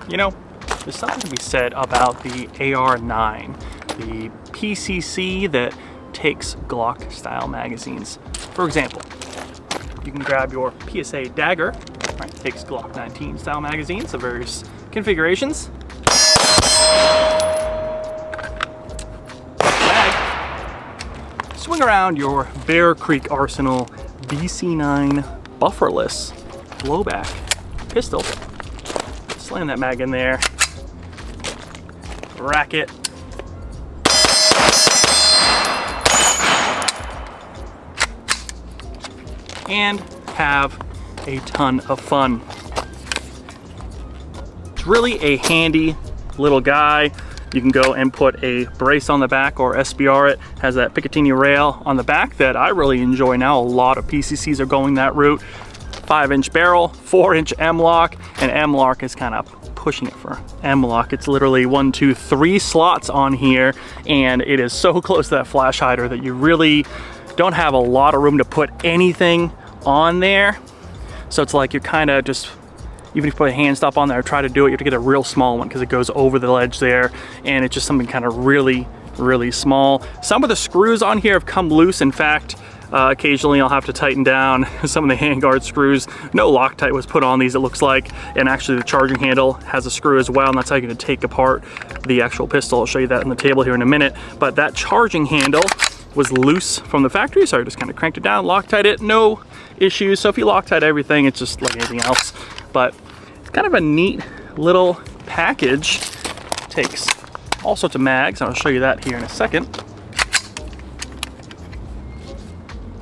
You know, there's something to be said about the AR-9, the PCC that takes Glock style magazines. For example, you can grab your PSA dagger, right, takes Glock 19 style magazines of various configurations. Mag. Swing around your Bear Creek Arsenal BC-9 Bufferless blowback pistol. Slam that mag in there, rack it, and have a ton of fun. It's really a handy little guy. You can go and put a brace on the back or SBR it. Has that Picatinny rail on the back that I really enjoy now. A lot of PCCs are going that route. 5-inch barrel, 4-inch M-lock, and M-lock is kind of pushing it for M-lock. It's literally 1, 2, 3 slots on here, and it is so close to that flash hider that you really don't have a lot of room to put anything on there. So it's like you're kind of just, even if you put a hand stop on there, try to do it, you have to get a real small one because it goes over the ledge there, and it's just something kind of really small. Some of the screws on here have come loose. In fact, occasionally I'll have to tighten down some of the handguard screws. No Loctite was put on these, it looks like, and actually the charging handle has a screw as well, and that's how you're going to take apart the actual pistol. I'll show you that on the table here in a minute. But that charging handle was loose from the factory, so I just kind of cranked it down, Loctite it, no issues. So if you Loctite everything, it's just like anything else. But it's kind of a neat little package. Takes all sorts of mags, and I'll show you that here in a second.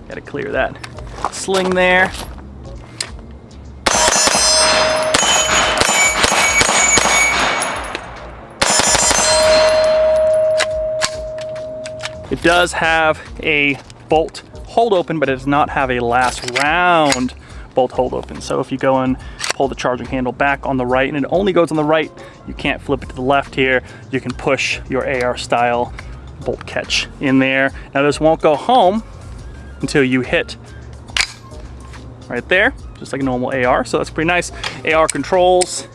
Gotta clear that sling there. It does have a bolt hold open, but it does not have a last round bolt hold open. So if you go and pull the charging handle back on the right, and it only goes on the right, you can't flip it to the left here, you can push your AR style bolt catch in there. Now this won't go home until you hit right there, just like a normal AR, so that's pretty nice. AR controls,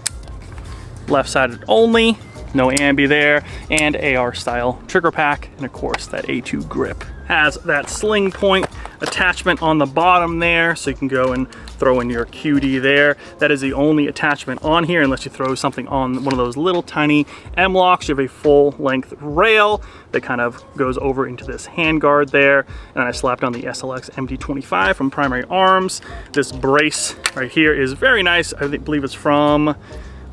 left-sided only, no ambi there, and AR style trigger pack, and of course that A2 grip. Has that sling point attachment on the bottom there, so you can go and throw in your QD there. That is the only attachment on here, unless you throw something on one of those little tiny M-locks. You have a full length rail that kind of goes over into this handguard there. And I slapped on the SLX MT25 from Primary Arms. This brace right here is very nice. I believe it's from,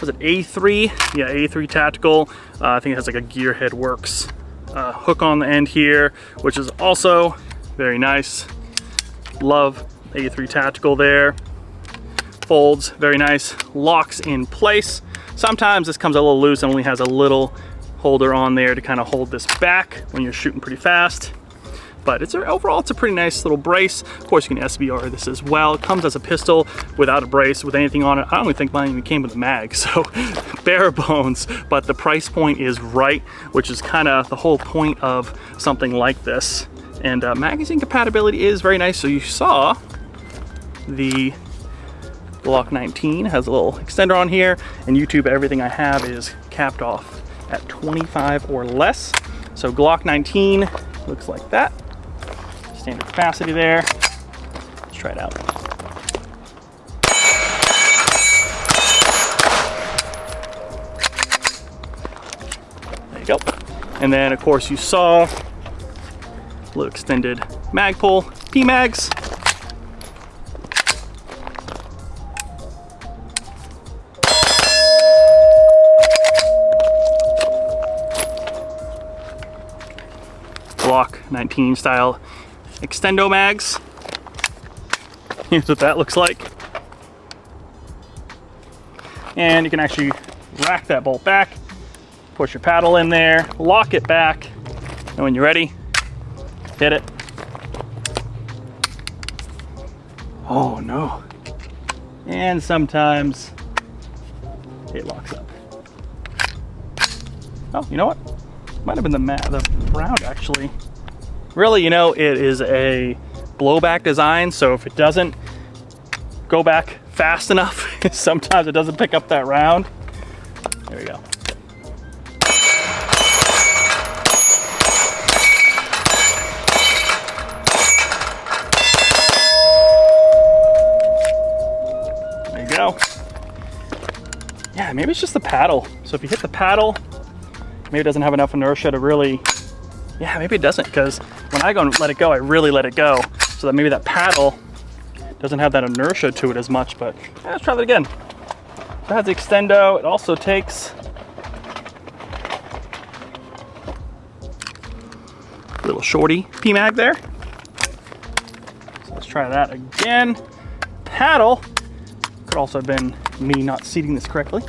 was it A3? Yeah, A3 Tactical. I think it has like a Gearhead Works hook on the end here, which is also very nice. Love A3 Tactical there. Folds, very nice. Locks in place. Sometimes this comes a little loose and only has a little holder on there to kind of hold this back when you're shooting pretty fast. But overall it's a pretty nice little brace. Of course you can SBR this as well. It comes as a pistol without a brace, with anything on it. I don't even think mine even came with a mag, so bare bones. But the price point is right, which is kind of the whole point of something like this. And magazine compatibility is very nice. So you saw the Glock 19 has a little extender on here, and YouTube everything I have is capped off at 25 or less. So Glock 19 looks like that. Standard capacity there. Let's try it out. There you go. And then of course you saw a little extended mag pull, P-mags. Glock 19 style extendo mags. Here's what that looks like. And you can actually rack that bolt back, push your paddle in there, lock it back, and when you're ready, hit it. Oh no. And sometimes it locks up. Oh, you know what? Might have been the round actually. Really, you know, it is a blowback design, so if it doesn't go back fast enough, sometimes it doesn't pick up that round. There we go. There you go. Yeah, maybe it's just the paddle. So if you hit the paddle, maybe it doesn't have enough inertia to really, yeah, maybe it doesn't, because when I go and let it go, I really let it go. So that maybe that paddle doesn't have that inertia to it as much, but yeah, let's try that again. So it has the extendo. It also takes a little shorty P-mag there. So let's try that again. Paddle. Could also have been me not seating this correctly.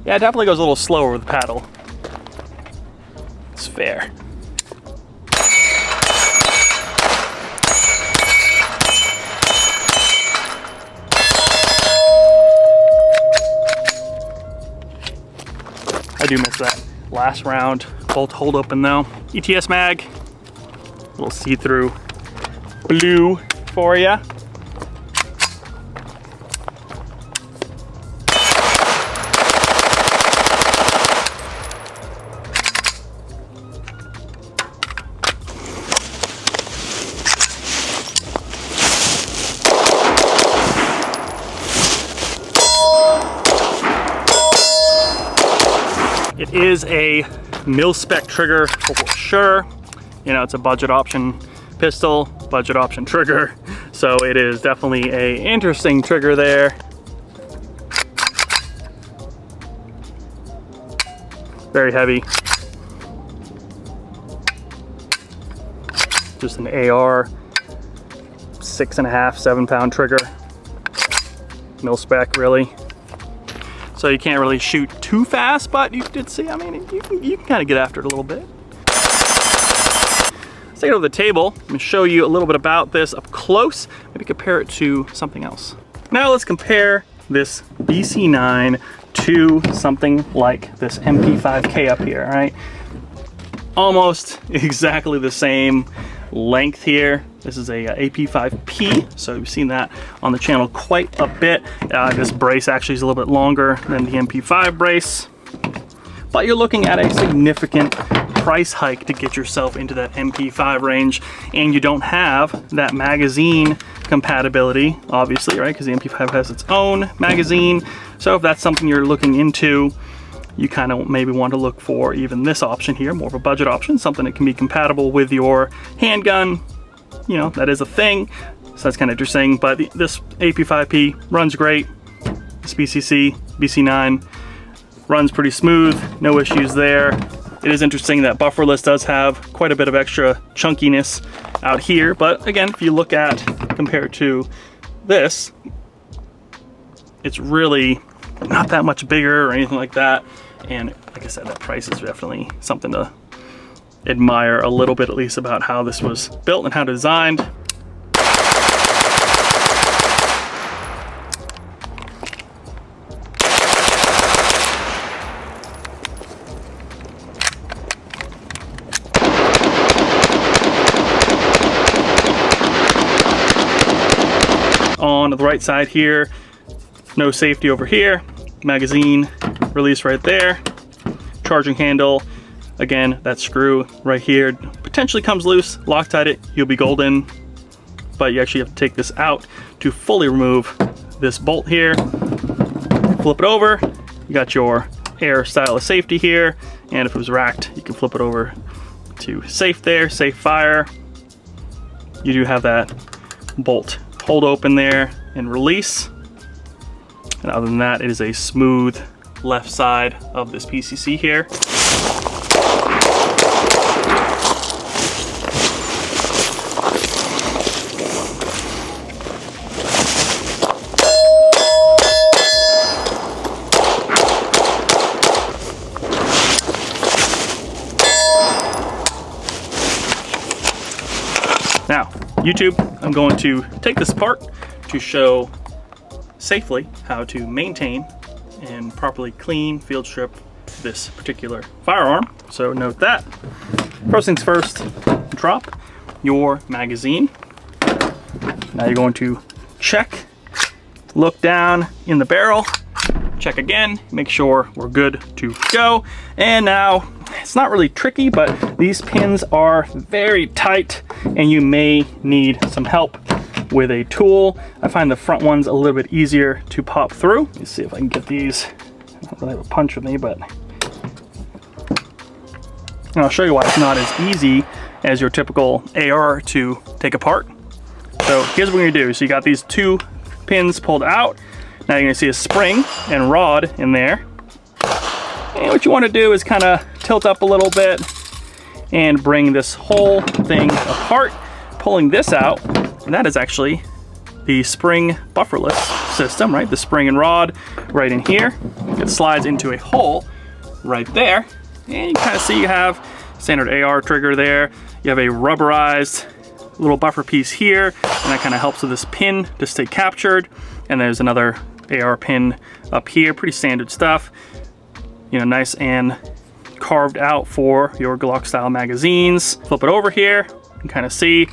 Yeah, it definitely goes a little slower with the paddle. It's fair. I do miss that last round bolt hold open though. ETS mag, a little see-through blue for ya. It is a mil-spec trigger for sure. You know, it's a budget option pistol, budget option trigger. So it is definitely a interesting trigger there. Very heavy. Just an AR 6.5, 7 pound trigger. Mil-spec really. So you can't really shoot too fast, but you did see, I mean, you can kind of get after it a little bit. Let's take it over the table. I'm gonna show you a little bit about this up close, maybe compare it to something else. Now let's compare this BC-9 to something like this MP5K up here, right? Almost exactly the same length here. This is a AP5P, so you've seen that on the channel quite a bit. This brace actually is a little bit longer than the MP5 brace, but you're looking at a significant price hike to get yourself into that MP5 range, and you don't have that magazine compatibility, obviously, right? Because the MP5 has its own magazine. So if that's something you're looking into, you kind of maybe want to look for even this option here, more of a budget option, something that can be compatible with your handgun. You know, that is a thing, so that's kind of interesting. But this AP5P runs great. This BC-9 runs pretty smooth, no issues there. It is interesting that Bufferless does have quite a bit of extra chunkiness out here, but again, if you look at, compared to this, it's really not that much bigger or anything like that. And like I said, that price is definitely something to admire a little bit, at least, about how this was built and how designed. On the right side here, no safety over here, magazine release right there, charging handle. Again, that screw right here potentially comes loose. Loctite it, you'll be golden. But you actually have to take this out to fully remove this bolt here. Flip it over. You got your air style of safety here. And if it was racked, you can flip it over to safe there, safe fire. You do have that bolt hold open there and release. And other than that, it is a smooth left side of this PCC here. Now, YouTube, I'm going to take this apart to show safely how to maintain and properly clean, field strip this particular firearm. So note that. First things first, drop your magazine. Now you're going to check, look down in the barrel, check again, make sure we're good to go. And now, it's not really tricky, but these pins are very tight and you may need some help with a tool. I find the front ones a little bit easier to pop through. Let's see if I can get these. I don't really have a punch with me, but and I'll show you why it's not as easy as your typical AR to take apart. So here's what we're gonna do. So you got these two pins pulled out. Now you're gonna see a spring and rod in there. And what you wanna do is kind of tilt up a little bit and bring this whole thing apart. Pulling this out, and that is actually the spring bufferless system, right? The spring and rod right in here. It slides into a hole right there. And you kind of see you have standard AR trigger there. You have a rubberized little buffer piece here, and that kind of helps with this pin to stay captured. And there's another AR pin up here, pretty standard stuff. You know, nice and carved out for your Glock style magazines. Flip it over here, you can kind of see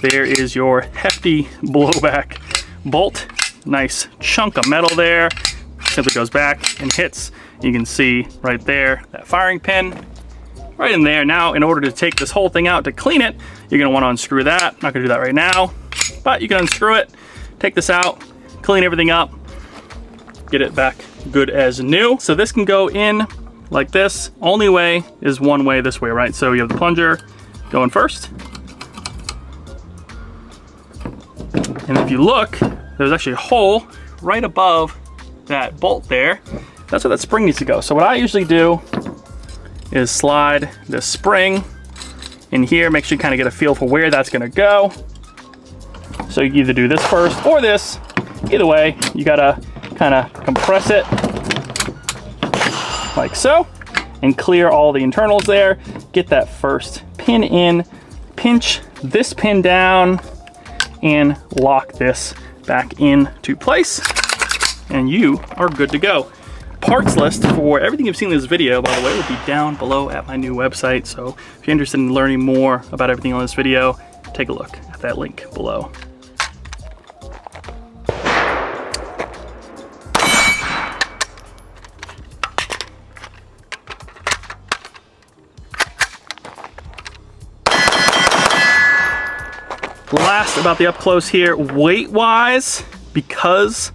there is your hefty blowback bolt. Nice chunk of metal there. Simply goes back and hits. You can see right there, that firing pin right in there. Now, in order to take this whole thing out to clean it, you're gonna wanna unscrew that. I'm not gonna do that right now, but you can unscrew it, take this out, clean everything up, get it back good as new. So this can go in like this. Only way is one way this way, right? So you have the plunger going first. And if you look, there's actually a hole right above that bolt there. That's where that spring needs to go. So what I usually do is slide this spring in here, make sure you kind of get a feel for where that's gonna go. So you either do this first or this. Either way, you gotta kind of compress it like so and clear all the internals there. Get that first pin in, pinch this pin down, and lock this back into place, and you are good to go. Parts list for everything you've seen in this video, by the way, will be down below at my new website. So if you're interested in learning more about everything on this video, take a look at that link below. Last about the up close here, weight wise, because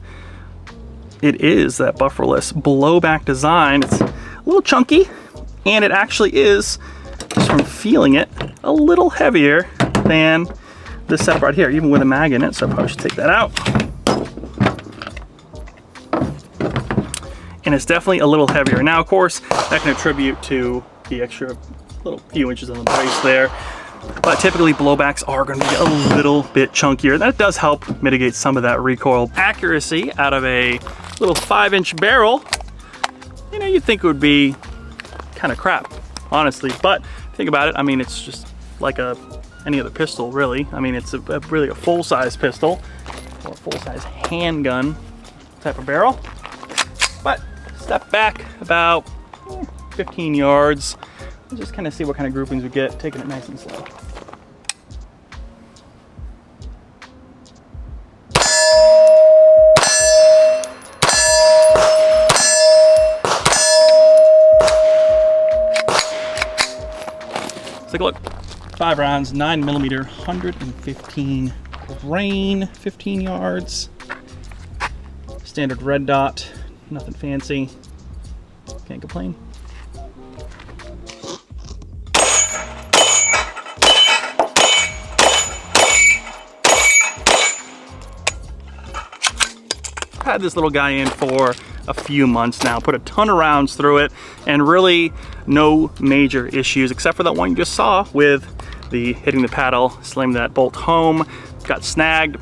it is that bufferless blowback design, it's a little chunky, and it actually is, just from feeling it, a little heavier than this setup right here, even with a mag in it, so I probably should take that out. And it's definitely a little heavier. Now, of course, that can attribute to the extra little few inches on the brace there. But typically blowbacks are going to be a little bit chunkier. That does help mitigate some of that recoil. Accuracy out of a little 5-inch barrel, you know, you'd think it would be kind of crap, honestly. But think about it, I mean, it's just like any other pistol, really. I mean, it's really a full-size pistol or a full-size handgun type of barrel. But step back about 15 yards. Just kind of see what kind of groupings we get, taking it nice and slow. Let's take a look. 5 rounds, 9mm, 115 grain, 15 yards. Standard red dot, nothing fancy. Can't complain. Had this little guy in for a few months now, put a ton of rounds through it, and really no major issues except for that one you just saw with the hitting the paddle, slamming that bolt home, got snagged.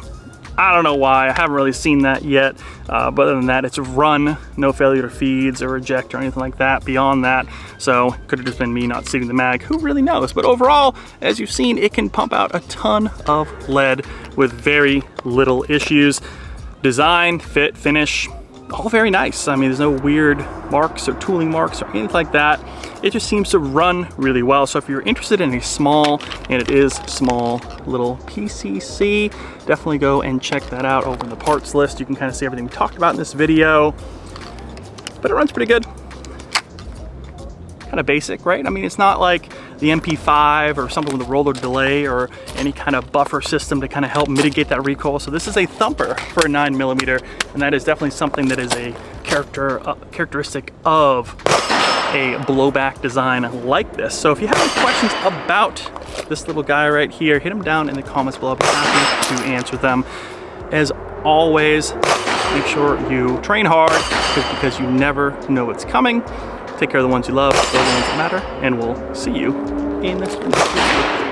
I don't know why, I haven't really seen that yet, but other than that, it's run, no failure to feeds or eject or anything like that beyond that. So could have just been me not seating the mag, who really knows? But overall, as you've seen, it can pump out a ton of lead with very little issues. Design, fit, finish, all very nice. I mean, there's no weird marks or tooling marks or anything like that. It just seems to run really well. So if you're interested in a small, and it is small, little PCC, definitely go and check that out over in the parts list. You can kind of see everything we talked about in this video. but it runs pretty good. Kind of basic, right? I mean, it's not like the MP5 or something with a roller delay or any kind of buffer system to kind of help mitigate that recoil. So this is a thumper for a 9mm, and that is definitely something that is a characteristic of a blowback design like this. So if you have any questions about this little guy right here, hit them down in the comments below. I'll be happy to answer them. As always, make sure you train hard because you never know what's coming. Take care of the ones you love, those are the ones that matter, and we'll see you in the next video.